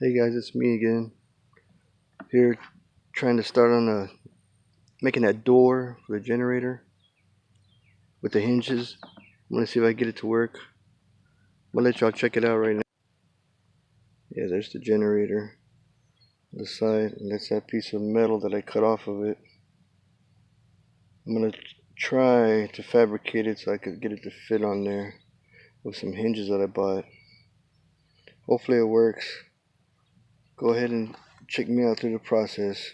Hey guys, it's me again. Here trying to start on making that door for the generator with the hinges. I'm gonna see if I can get it to work. I'm gonna let y'all check it out right now. Yeah, there's the generator on the side, and that's that piece of metal that I cut off of it. I'm gonna try to fabricate it so I could get it to fit on there with some hinges that I bought. Hopefully it works. Go ahead and check me out through the process.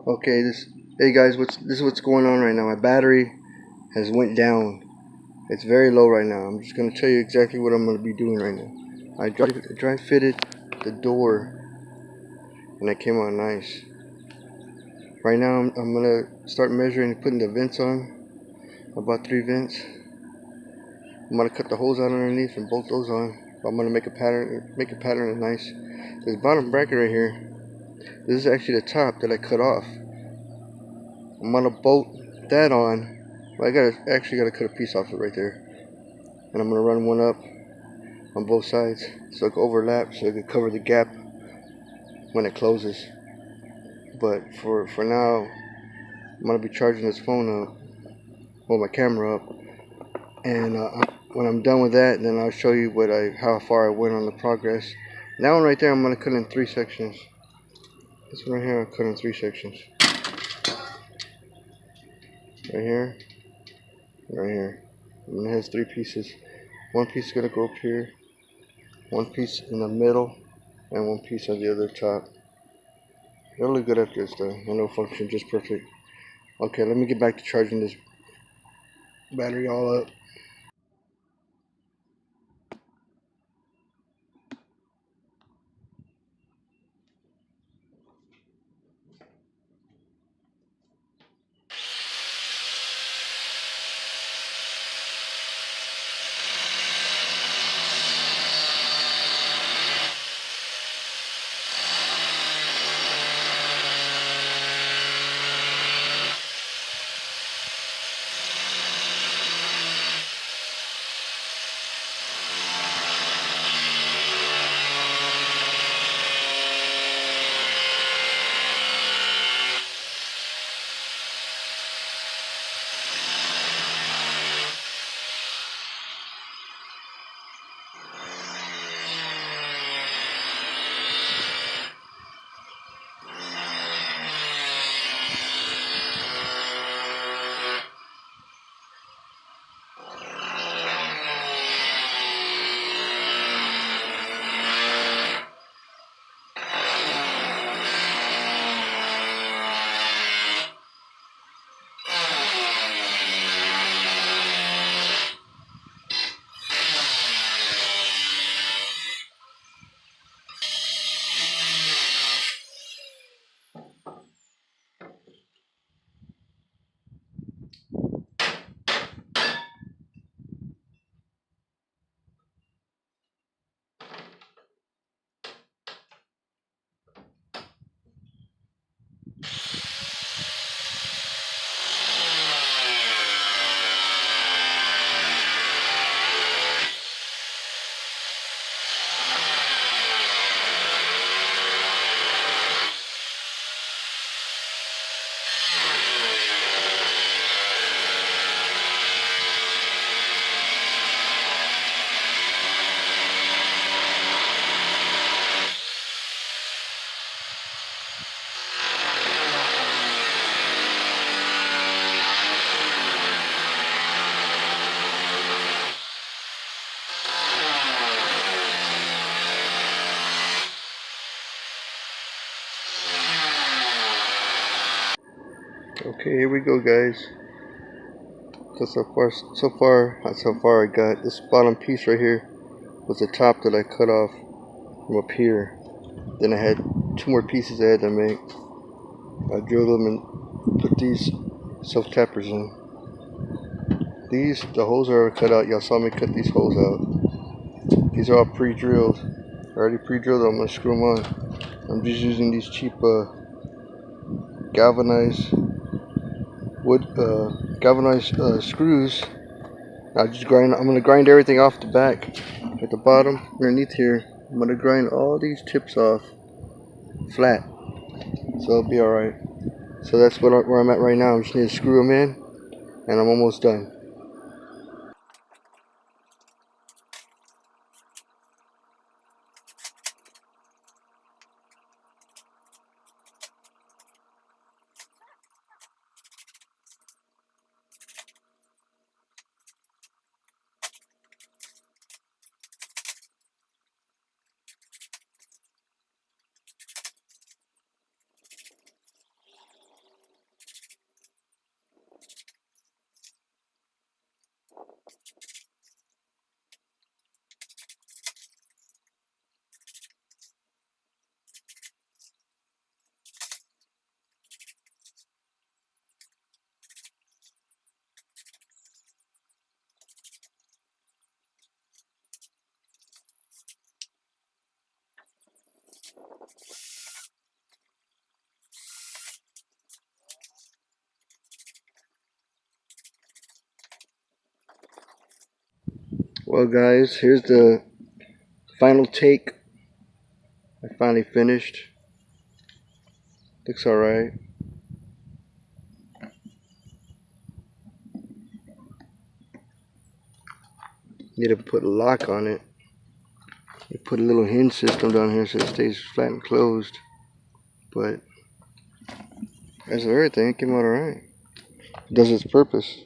Okay, hey guys, this is what's going on right now. My battery has went down. It's very low right now. I'm just gonna tell you exactly what I'm gonna be doing right now. I dry fitted the door, and it came out nice. Right now, I'm gonna start measuring and putting the vents on. About 3 vents. I'm gonna cut the holes out underneath and bolt those on. I'm gonna make a pattern. Make a pattern that's nice. This bottom bracket right here. This is actually the top that I cut off. I'm gonna bolt that on. Well, actually gotta cut a piece off it right there, and I'm gonna run one up on both sides so it can overlap, so it can cover the gap when it closes. But for now, I'm gonna be charging this phone up, well, my camera up, and when I'm done with that, then I'll show you how far I went on the progress. That one right there, I'm gonna cut in 3 sections. This one right here, I'll cut in 3 sections. Right here, right here. And it has 3 pieces. One piece is gonna go up here, one piece in the middle, and one piece on the other top. It'll look good after it's done. It'll function just perfect. Okay, let me get back to charging this battery all up. Okay, here we go, guys. Not so far I got this bottom piece right here was the top that I cut off from up here. Then I had 2 more pieces I had to make. I drilled them and put these self-tappers in. The holes are cut out. Y'all saw me cut these holes out. These are all pre-drilled. I already pre-drilled them. I'm gonna screw them on. I'm just using these cheap galvanized wood, screws. I'm gonna grind everything off the back. At the bottom, underneath here, I'm gonna grind all these tips off flat, so it'll be all right. So that's where I'm at right now. I just need to screw them in, and I'm almost done. Well, guys, here's the final take. I finally finished. Looks alright. Need to put a lock on it. You put a little hinge system down here so it stays flat and closed. But as of everything, it came out alright. It does its purpose.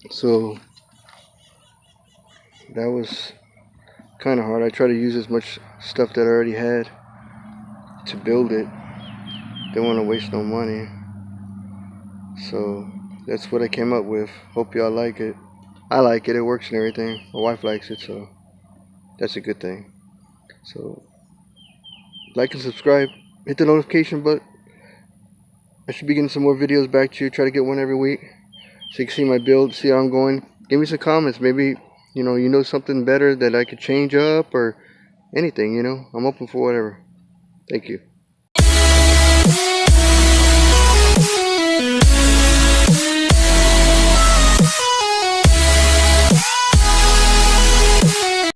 So that was kind of hard. I tried to use as much stuff that I already had to build it. Didn't want to waste no money. So that's what I came up with. Hope y'all like it. I like it. It works and everything. My wife likes it, so that's a good thing. So like and subscribe. Hit the notification button. I should be getting some more videos back to you. Try to get one every week so you can see my build, see how I'm going. Give me some comments. Maybe you know something better that I could change up or anything. I'm open for whatever. Thank you.